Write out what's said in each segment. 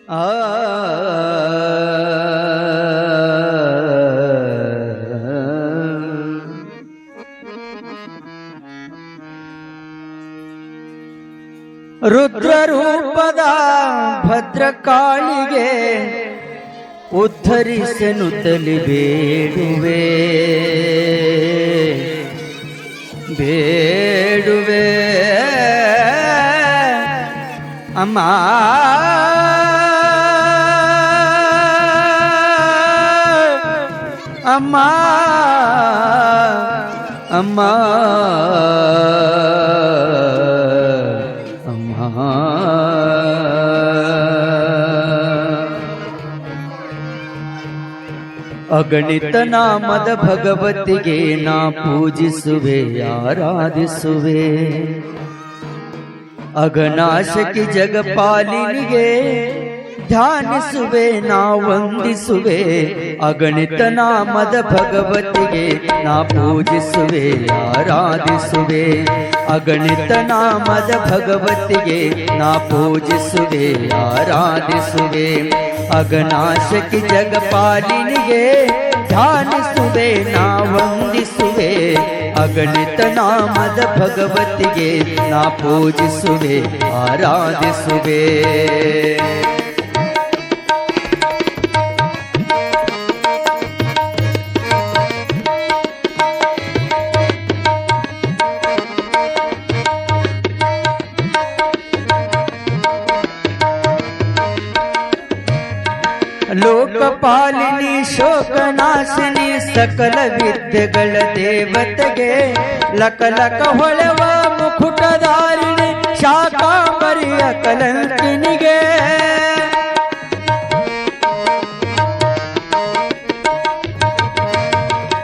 ಆ ರುದ್ರರೂಪದ ಭದ್ರಕಾಳಿಗೆ ಉದ್ಧರಿಸೆನುತ್ತಲಿ ಬೇಡುವೆ ಬೇಡುವೆ ಅಮ್ಮ ಅಮ್ಮ ಅಮ್ಮ ಅಗಣಿತ ನಾಮದ ಭಗವತಿಗೆ ನಾ ಪೂಜಿಸುವೆ ಆರಾಧಿಸುವೆ ಅಘನಾಶಕಿ ಜಗಪಾಲಿನಿಗೆ ಧ್ಯಾನಿಸುವೆ ನಾ ವಂದಿಸುವೆ ಅಗಣಿತ ನಾಮದ ಭಗವತಿಗೆ ನಾ ಪೂಜಿಸುವೆ ಆರಾಧಿಸುವೆ ಅಗಣಿತ ನಾಮದ ಭಗವತಿಗೆ ನಾ ಪೂಜಿಸುವೆ ಆರಾಧಿಸುವೆ ಅಘನಾಶಕಿ ಜಗಪಾಲಿನಿಗೆ ಧ್ಯಾನಿಸುವೆ ನಾ ವಂದಿಸುವೆ ಅಗಣಿತ ನಾಮದ ಭಗವತಿಗೆ ನಾ ಪೂಜಿಸುವೆ ಆರಾಧಿಸುವೆ ಲೋಕಪಾಲಿನಿ ಶೋಕನಾಶಿನಿ ಸಕಲ ವಿದ್ಯೆಗಳ ದೇವತೆಗೆ ಲಕ ಲಕ ಹೊಳೆವ ಮುಕುಟಧಾರಿಣಿ ಶಾಕಾಂಬರಿಯ ಕಲಂಕಿನಿಗೆ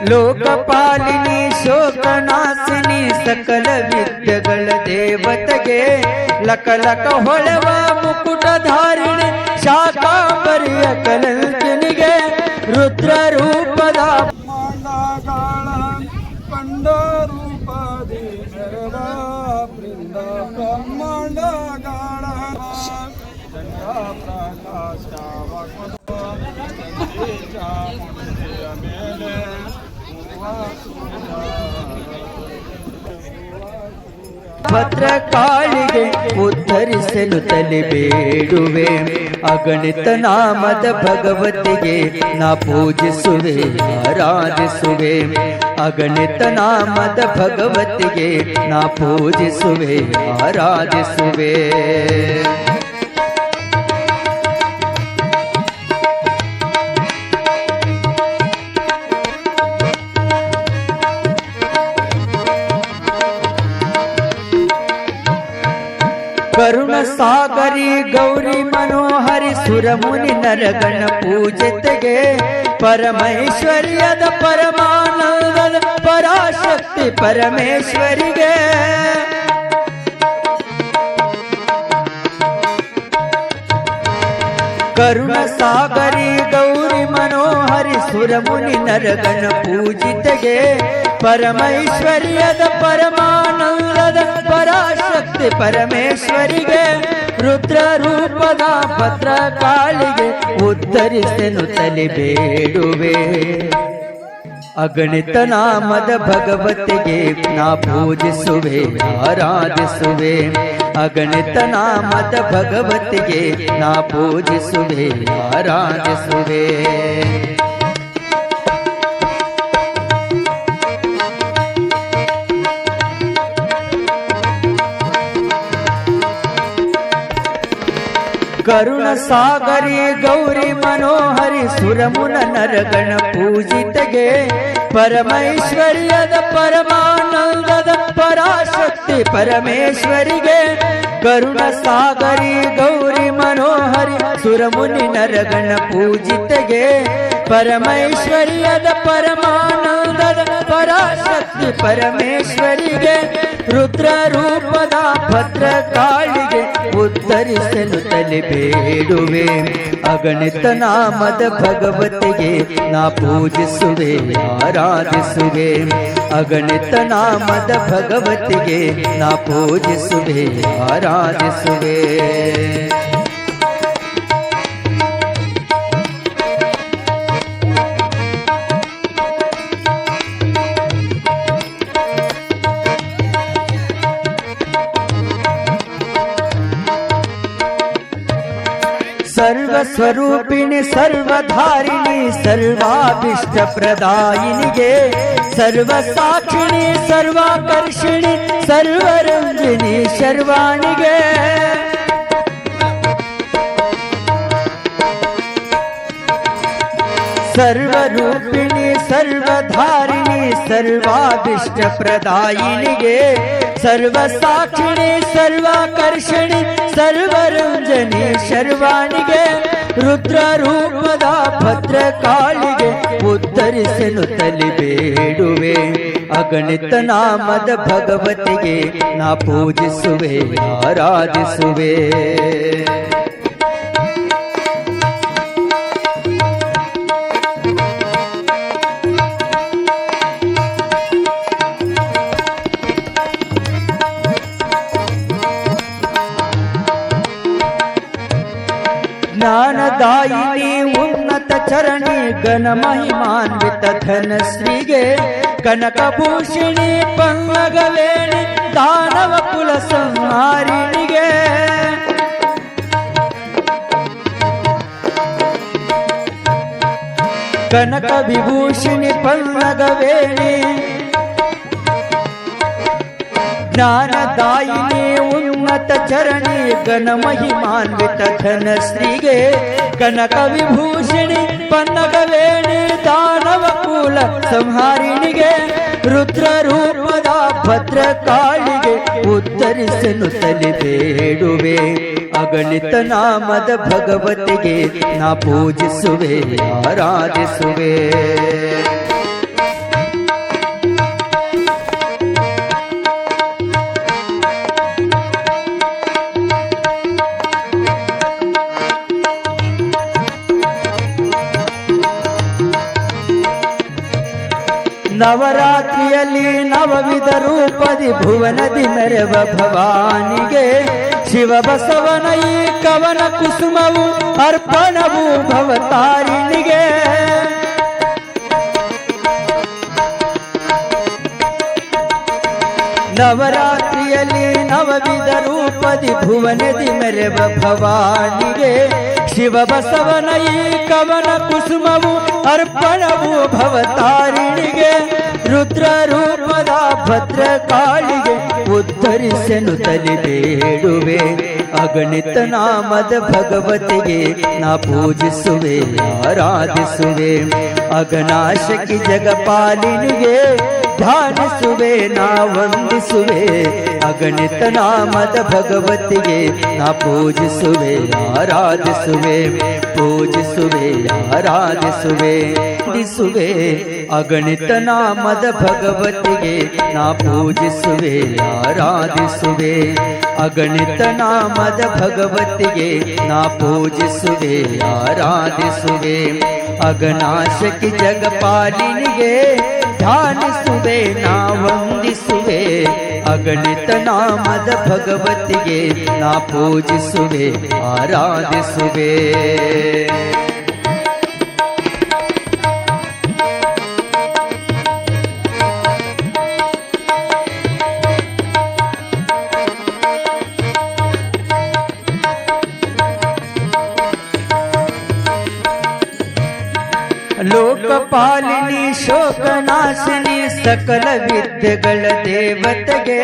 ಲೋಕಪಾಲಿನಿ ಶೋಕನಾಶಿನಿ ಸಕಲ ವಿದ್ಯೆಗಳ ದೇವತೆಗೆ ಲಕ ಲಕ ಹೊಳೆವ ಮುಕುಟಧಾರಿಣಿ ಶಾಕಾಂಬರಿಯ ಕಲಂಕಿನಿಗೆ ರುದ್ರ ರೂಪದ ಕಂಡ ರೂಪದಿ ಮೆರೆದ ಬೃಂದ ಬ್ರಹ್ಮಾಂಡಗಾಳ ಪ್ರಕಾಶ ಮೇಲೆ ಭದ್ರಕಾಳಿಗೆ ಉದ್ಧರಿಸಲು ತಲೆ ಬೇಡುವೆ ಅಗಣಿತ ನಾಮದ ಭಗವತಿಗೆ ನಾ ಪೂಜಿಸುವೆ ಆರಾಧಿಸುವೆ ಅಗಣಿತ ನಾಮದ ಭಗವತಿಗೆ ನಾ ಪೂಜಿಸುವೆ ಆರಾಧಿಸುವೆ ಕರುಣ ಸಾಗರಿ ಗೌರಿ ಮನೋಹರಿ ಸುರಮುನಿ ನರಗಣ ಪೂಜಿತೆಗೆ ಪರಮೈಶ್ವರ್ಯದ ಪರಮಾನಂದದ ಪರಾಶಕ್ತಿ ಪರಮೇಶ್ವರಿಗೆ ಕರುಣ ಸಾಗರಿ ಗೌರಿ ಮನೋಹರಿ ಸುರಮುನಿ ನರಗಣ ಪೂಜಿತೆಗೆ ಪರಮೈಶ್ವರ್ಯದ ಪರಮಾನಂದದ ಪರಾಶಕ್ತಿ ಪರಮೇಶ್ವರಿಗೆ ರುದ್ರ ರೂಪದ ಭದ್ರಕಾಳಿಗೆ ಉದ್ಧರಿಸೆನು ತಲೆ ಬೇಡುವೆ ಅಗಣಿತ ನಾಮದ ಭಗವತಿಗೆ ನಾ ಪೂಜಿಸುವೆ ಆರಾಧಿಸುವೆ ಅಗಣಿತ ನಾಮದ ಭಗವತಿಗೆ ನಾ ಪೂಜಿಸುವೆ ಆರಾಧಿಸುವೆ ಕರುಣ ಸಾಗರಿ ಗೌರಿ ಮನೋಹರಿ ಸುರಮುನ ನರಗಣ ಪೂಜಿತೆಗೆ ಪರಮೈಶ್ವರ್ಯದ ಪರಮಾನಂದದ ಪರಾಶಕ್ತಿ ಪರಮೇಶ್ವರಿಗೆ ಕರುಣ ಸಾಗರಿ ಗೌರಿ ಮನೋಹರಿ ಸುರಮುನಿ ನರಗಣ ಪೂಜಿತೆಗೆ ಪರಮೈಶ್ವರ್ಯದ ಪರಮಾನಂದದ ಪರಾಶಕ್ತಿ ಪರಮೇಶ್ವರಿಗೆ ರುದ್ರ ರೂಪದ ಭದ್ರಕಾಳಿಗೆ ಉದ್ಧರಿಸಲು ತಲೆ ಬೇಡುವೆ ಅಗಣಿತ ನಾಮದ ಭಗವತಿಗೆ ನಾ ಪೂಜಿಸುವೆ ಆರಾಧಿಸುವೆ ಅಗಣಿತ ನಾಮದ ಭಗವತಿಗೆ ನಾ ಪೂಜಿಸುವೆ ಆರಾಧಿಸುವೆ ಸರ್ವಸ್ವರೂಪಿಣಿ ಸರ್ವಧಾರಿಣಿ ಸರ್ವಾಭಿಷ್ಟ ಪ್ರದಾಯಿನಿಗೆ ಸರ್ವಸಾಕ್ಷಿಣಿ ಸರ್ವಾಕರ್ಷಿಣಿ ಸರ್ವರಂಜಿನಿ ಶರ್ವಾಣಿಗೆ ಸರ್ವರೂಪಿಣಿ ಸರ್ವಧಾರಿಣಿ ಸರ್ವಾಭಿಷ್ಟ ಪ್ರದಾಯಿನಿಗೆ ಸರ್ವಸಾಕ್ಷಿಣಿ ಸರ್ವಾಕರ್ಷಿಣಿ ಸರ್ವರಂಜನಿ ಶರ್ವಾಣಿಗೆ ರುದ್ರ ರೂಪದ ಭದ್ರಕಾಳಿಗೆ ಉತ್ತರಿಸಲು ತಲೆ ಬೇಡುವೆ ಅಗಣಿತ ನಾಮದ ಭಗವತಿಗೆ ನಾ ಪೂಜಿಸುವೆ ಆರಾಧಿಸುವೆ ಜ್ಞಾನದಾಯಿನಿ ಉನ್ನತ ಚರಣಿ ಘನ ಮಹಿಮಾನ್ವಿತ ಧನಶ್ರೀಗೆ ಕನಕಭೂಷಿಣಿ ಪನ್ನಗವೇಣಿ ದಾನವ ಕುಲ ಸಂಹಾರಿಣಿಗೆ ಕನಕ ವಿಭೂಷಿಣಿ ಪನ್ನಗವೇಣಿ ಜ್ಞಾನದಾಯಿನಿ ಉನ್ನತ ಚರಣಿ ಘನ ಮಹಿಮಾನ್ವಿತ ಧನಶ್ರೀಗೆ ಕನಕ ವಿಭೂಷಿಣಿ ಪನ್ನಗವೇಣಿ ದಾನವ ಕುಲ ಸಂಹಾರಿಣಿಗೆ ರುದ್ರ ರೂಪದ ಭದ್ರಕಾಳಿಗೆ ಉತ್ತರಿಸಲು ತಲೆ ಬೇಡುವೆ ಅಗಣಿತ ನಾಮದ ಭಗವತಿಗೆ ನಾ ಪೂಜಿಸುವೆ ಆರಾಧಿಸುವೆ ನವರಾತ್ರಿಯಲ್ಲಿ ನವವಿಧ ರೂಪದಿ ಭುವನದಿ ಮೆರವ ಭವಾನಿಗೆ ಶಿವ ಬಸವನ ಈ ಕವನ ಕುಸುಮವು ಅರ್ಪಣವು ಭವತಾರಿಣಿಗೆ ನವರಾತ್ರಿಯಲ್ಲಿ ನವವಿಧ ರೂಪದಿ ಭುವನದಿ ಮೆರವ ಭವಾನಿಗೆ ಶಿವ ಬಸವನ ಈ ಕವನ ಕುಸುಮವು ಅರ್ಪಣವು ಭವತಾರಿಣಿಗೆ ರುದ್ರ ರೂಪದ ಭದ್ರಕಾಳಿಗೆ ಉದ್ಧರಿಸಲು ತಲೆ ಬೇಡುವೆ ಅಗಣಿತ ನಾಮದ ಭಗವತಿಗೆ ನಾ ಪೂಜಿಸುವೆ ಆರಾಧಿಸುವೆ ಅಗನಾಶಕಿ ಜಗಪಾಲಿನಿಗೆ ಧ್ಯಾನಿಸುವೆ ನಾ ವಂದಿಸುವೆ ಅಗಣಿತ ನಾಮದ ಭಗವತಿಗೆ ನಾ ಪೂಜಿಸುವೆ ಆರಾಧಿಸುವೆ ಪೂಜಿಸುವೆ ಆರಾಧಿಸುವೆ ದಿಸುವೆ ಅಗಣಿತ ನಾಮದ ಭಗವತಿಗೆ ನಾ ಪೂಜಿಸುವೆ ಆರಾಧಿಸುವೆ ಅಗಣಿತ ನಾಮದ ಭಗವತಿಗೆ ನಾ ಪೂಜಿಸುವೆ ಆರಾಧಿಸುವೆ ಅಗನಾಶಕಿ ಜಗಪಾಲಿನಿಗೆ ಧ್ಯಾನಿಸುವೆ ನಾ ವಂದಿಸುವೆ ಅಗಣಿತ ನಾಮದ ಭಗವತಿಗೆ ನಾ ಪೂಜಿಸುವೆ ಆರಾಧಿಸುವೆ ಲೋಕಪಾಲಿನಿ ಶೋಕನಾಶಿನಿ ಸಕಲ ವಿದ್ಯೆಗಳ ದೇವತೆಗೆ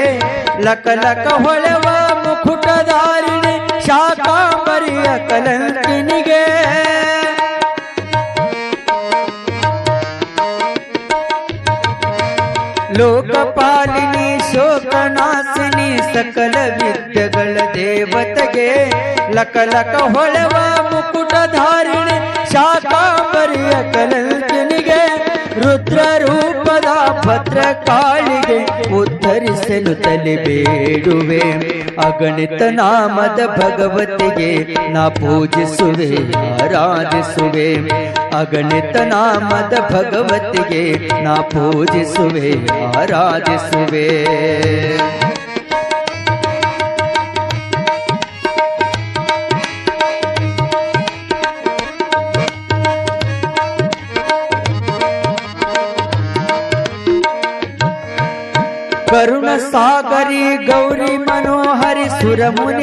ಲಕ ಲಕ ಹೊಳೆವ ಮುಕುಟಧಾರಿಣಿ ಶಾಕಾಂಬರಿಯ ಕಲಂಕಿನಿಗೆ ಲೋಕಪಾಲಿನಿ ಶೋಕನಾಶಿನಿ ಸಕಲ ವಿದ್ಯೆಗಳ ದೇವತೆಗೆ ಲಕ ಲಕ ಹೊಳೆವ ಮುಕುಟಧಾರಿಣಿ ಶಾಕಾಂಬರಿಯ ಕಲಂಕಿನಿಗೆ ರುದ್ರ ರೂಪದ ಭದ್ರಕಾಳಿಗೆ ಉದ್ಧರಿಸಲು ತಲೆ ಬೇಡುವೆ ಅಗಣಿತ ನಾಮದ ಭಗವತಿಗೆ ನಾ ಪೂಜಿಸುವೆ ಆರಾಧಿಸುವೆ ಅಗಣಿತ ನಾಮದ ಭಗವತಿಗೆ ನಾ ಪೂಜಿಸುವೆ ಆರಾಧಿಸುವೆ ಕರುಣ ಸಾಗರಿ ಗೌರಿ ಮನೋಹರಿ ಸುರಮುನಿ